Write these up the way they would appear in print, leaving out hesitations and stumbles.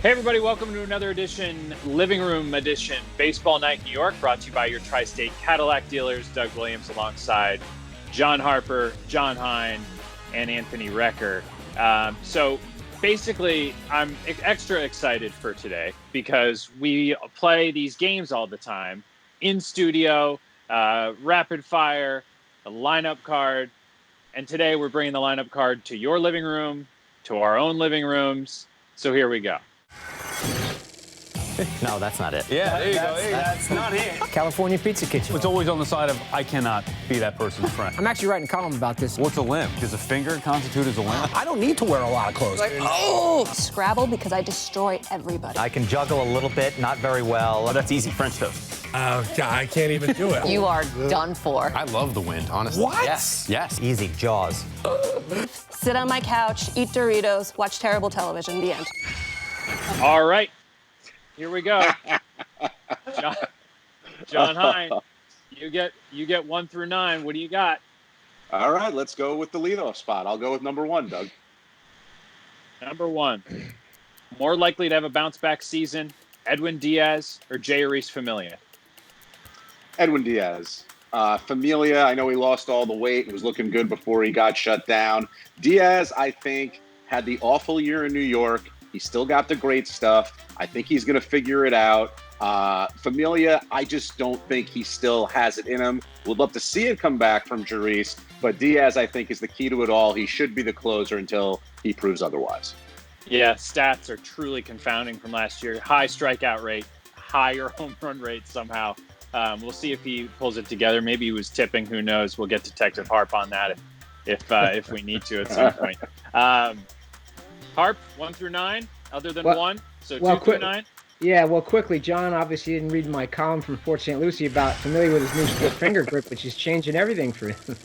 Hey everybody, welcome to another edition, Living Room Edition, Baseball Night New York, brought to you by your Tri-State Cadillac dealers, Doug Williams alongside John Harper, Jon Hein, and Anthony Recker. So basically, I'm extra excited for today because we play these games all the time in studio, rapid fire, a lineup card, and today we're bringing the lineup card to your living room, to our own living rooms. So here we go. No, that's not it. Yeah, there you go. Hey, that's not it. California Pizza Kitchen. It's always on the side of, I cannot be that person's friend. I'm actually writing a column about this. What's a limb? Does a finger constitute as a limb? I don't need to wear a lot of clothes. Scrabble because I destroy everybody. I can juggle a little bit, not very well. Oh, that's easy. French toast. I can't even do it. You are done for. I love the wind, honestly. What? Yes. Easy, Jaws. Sit on my couch, eat Doritos, watch terrible television. The end. All right, here we go. Jon Hein, you get 1 through 9. What do you got? All right, let's go with the leadoff spot. I'll go with number 1, Doug. Number 1, more likely to have a bounce-back season, Edwin Diaz or Jeurys Familia? Edwin Diaz. Familia, I know he lost all the weight and was looking good before he got shut down. Diaz, I think, had the awful year in New York. He still got the great stuff. I think he's going to figure it out. Familia, I just don't think he still has it in him. Would love to see it come back from Jeurys, but Diaz, I think, is the key to it all. He should be the closer until he proves otherwise. Yeah, stats are truly confounding from last year. High strikeout rate, higher home run rate somehow. We'll see if he pulls it together. Maybe he was tipping. Who knows? We'll get Detective Harp on that if we need to at some point. Harp, 1 through 9, other than 1. So 2 through 9. Yeah, well, quickly, John obviously didn't read my column from Fort St. Lucie about familiar with his new split finger grip, which is changing everything for him.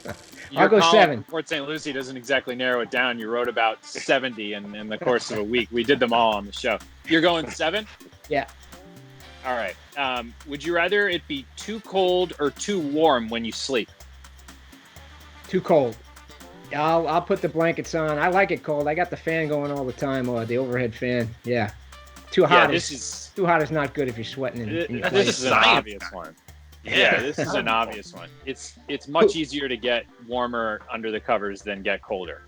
I'll go 7. Fort St. Lucie doesn't exactly narrow it down. You wrote about 70 in the course of a week. We did them all on the show. You're going 7? Yeah. All right. Would you rather it be too cold or too warm when you sleep? Too cold. I'll put the blankets on. I like it cold. I got the fan going all the time, the overhead fan. Yeah. Too hot. Too hot is not good if you're sweating in your This is an obvious one. Yeah, this is an obvious one. It's much easier to get warmer under the covers than get colder.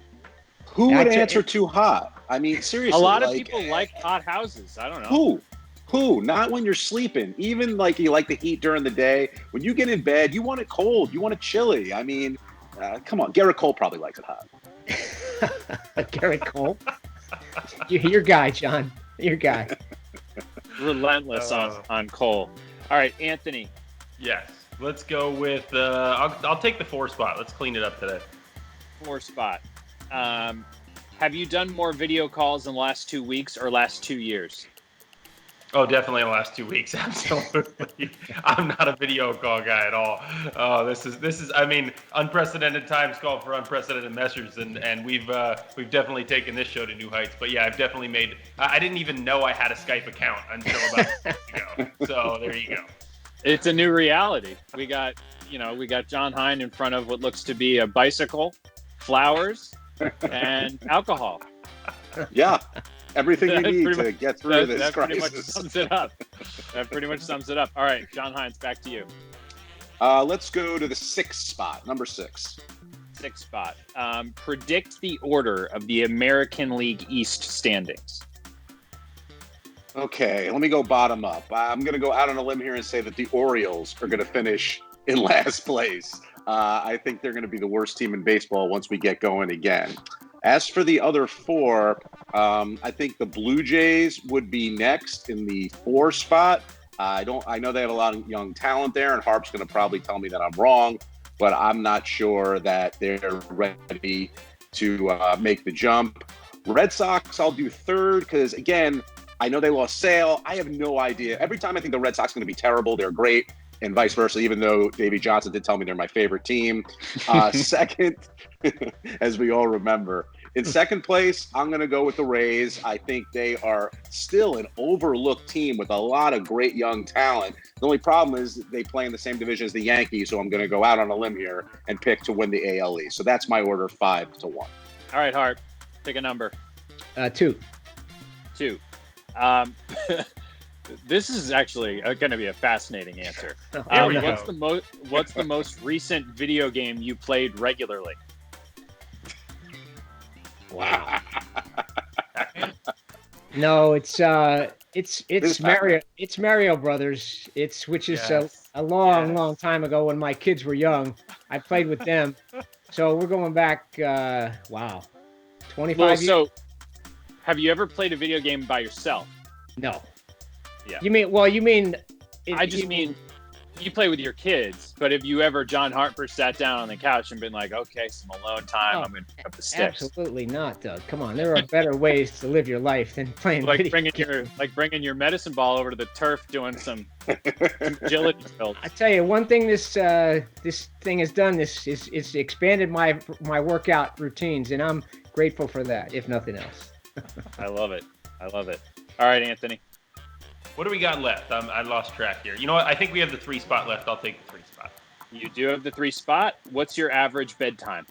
Who would answer too hot? I mean, seriously. A lot of people like hot houses. I don't know. Who? Not when you're sleeping. Even like you like the heat during the day. When you get in bed, you want it cold. You want it chilly. I mean, come on. Garrett Cole probably likes it hot. Garrett Cole? Your guy, John. Your guy. Relentless on Cole. All right, Anthony. Yes. Let's go with I'll take the 4 spot. Let's clean it up today. 4 spot. Have you done more video calls in the last 2 weeks or last 2 years? Oh, definitely in the last 2 weeks. Absolutely. I'm not a video call guy at all. Oh, this is I mean, unprecedented times call for unprecedented measures, and we've definitely taken this show to new heights. But yeah, I've definitely I didn't even know I had a Skype account until about a week ago. So there you go. It's a new reality. We got Jon Hein in front of what looks to be a bicycle, flowers, and alcohol. Yeah. Everything you need to get through this crisis. That pretty much sums it up. That pretty much sums it up. All right, Jon Hein, back to you. Let's go to the 6th spot, number 6. 6th spot. Predict the order of the American League East standings. Okay, let me go bottom up. I'm going to go out on a limb here and say that the Orioles are going to finish in last place. I think they're going to be the worst team in baseball once we get going again. As for the other 4, I think the Blue Jays would be next in the 4 spot. I know they have a lot of young talent there, and Harp's going to probably tell me that I'm wrong, but I'm not sure that they're ready to make the jump. Red Sox, I'll do 3rd because, again, I know they lost Sale. I have no idea. Every time I think the Red Sox are going to be terrible, they're great, and vice versa, even though Davey Johnson did tell me they're my favorite team. 2nd, as we all remember. In 2nd place, I'm going to go with the Rays. I think they are still an overlooked team with a lot of great young talent. The only problem is they play in the same division as the Yankees, so I'm going to go out on a limb here and pick to win the AL East. So that's my order, 5-1. All right, Hart, pick a number. 2. 2. This is actually going to be a fascinating answer. Here we go. What's the most recent video game you played regularly? Wow. No, it's Mario. It's Mario Brothers. Which is a long time ago when my kids were young. I played with them. So we're going back. 25 years. So, have you ever played a video game by yourself? No. Yeah. You mean? I just mean you play with your kids, but have you ever, John Harper, sat down on the couch and been like, okay, some alone time, I'm going to pick up the sticks? Absolutely not, Doug. Come on, there are better ways to live your life than playing like video games. bringing your medicine ball over to the turf, doing some agility drills. I tell you, one thing this thing has done, it's expanded my workout routines, and I'm grateful for that, if nothing else. I love it. All right, Anthony. What do we got left? I lost track here. You know what? I think we have the 3 spot left. I'll take the 3 spot. You do have the 3 spot. What's your average bedtime?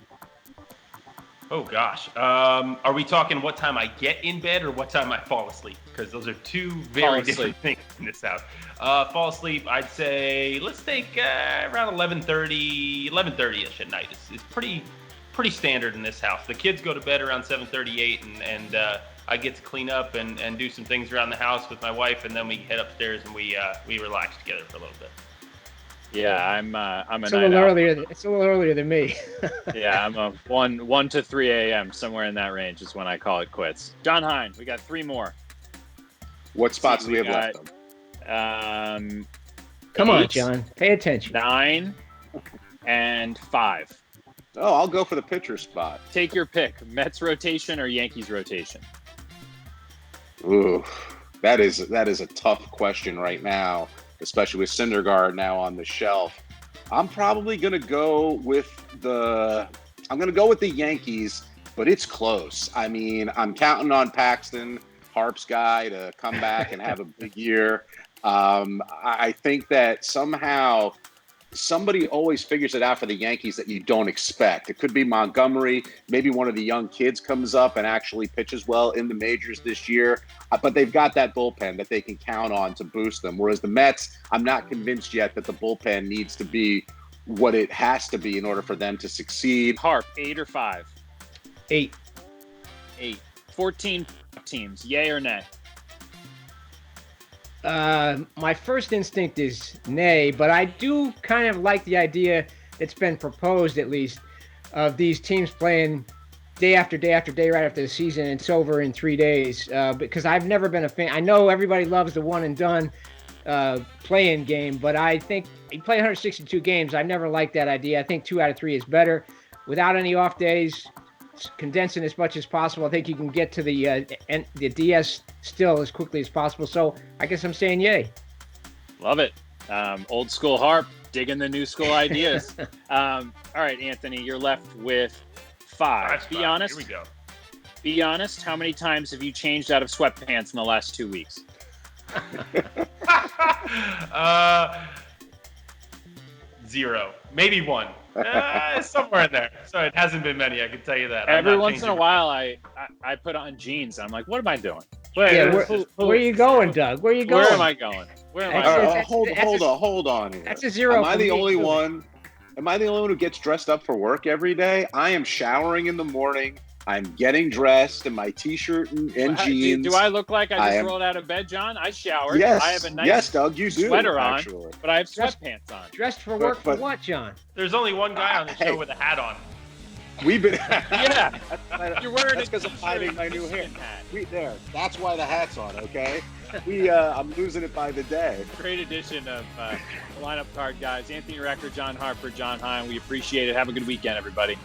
Oh, gosh. Are we talking what time I get in bed or what time I fall asleep? Because those are 2 very different things in this house. Fall asleep, I'd say, let's take around 11:30-ish at night. It's pretty standard in this house. The kids go to bed around 7:38, and I get to clean up and do some things around the house with my wife, and then we head upstairs and we relax together for a little bit. Yeah, I'm a It's a little earlier. It's a little earlier than me. Yeah, I'm a 1 to 3 a.m. somewhere in that range is when I call it quits. Jon Hein, we got 3 more. What spots do we have left? Come on, John. Pay attention. 9 and 5. Oh, I'll go for the pitcher spot. Take your pick: Mets rotation or Yankees rotation. Ooh, that is a tough question right now, especially with Syndergaard now on the shelf. I'm probably gonna go with the Yankees, but it's close. I mean, I'm counting on Paxton, Harp's guy, to come back and have a big year. I think that somehow somebody always figures it out for the Yankees that you don't expect. It could be Montgomery. Maybe one of the young kids comes up and actually pitches well in the majors this year. But they've got that bullpen that they can count on to boost them. Whereas the Mets, I'm not convinced yet that the bullpen needs to be what it has to be in order for them to succeed. Harp, 8 or 5? 8. 14 teams, yay or nay? My first instinct is nay, but I do kind of like the idea that's been proposed, at least, of these teams playing day after day after day right after the season. It's over in 3 days, because I've never been a fan. I know everybody loves the one and done play-in game, but I think you play 162 games. I've never liked that idea. I think 2 out of 3 is better. Without any off days, condensing as much as possible. I think you can get to the DS still as quickly as possible. So I guess I'm saying yay. Love it. Old school Harp, digging the new school ideas. All right, Anthony, you're left with 5. Be honest. Here we go. Be honest. How many times have you changed out of sweatpants in the last 2 weeks? 0, maybe 1. Somewhere in there. So it hasn't been many, I can tell you that. Every once in a while, I put on jeans. And I'm like, what am I doing? Where are you going, Doug? Where are you going? Where am I going? Hold on here. That's a 0. Am I the only one who gets dressed up for work every day? I am showering in the morning. I'm getting dressed in my t-shirt and jeans. Do I look like I just rolled out of bed, John? I showered. Yes. I have a nice Doug, you do, sweater actually. on, but I have sweatpants on. Dressed for work for what, John? There's only one guy on the show with a hat on. We've been Yeah. You're wearing That's because I'm hiding my new hair. That's why the hat's on, okay? I'm losing it by the day. Great edition of the lineup card, guys. Anthony Recker, Jon Harper, Jon Hein. We appreciate it. Have a good weekend, everybody.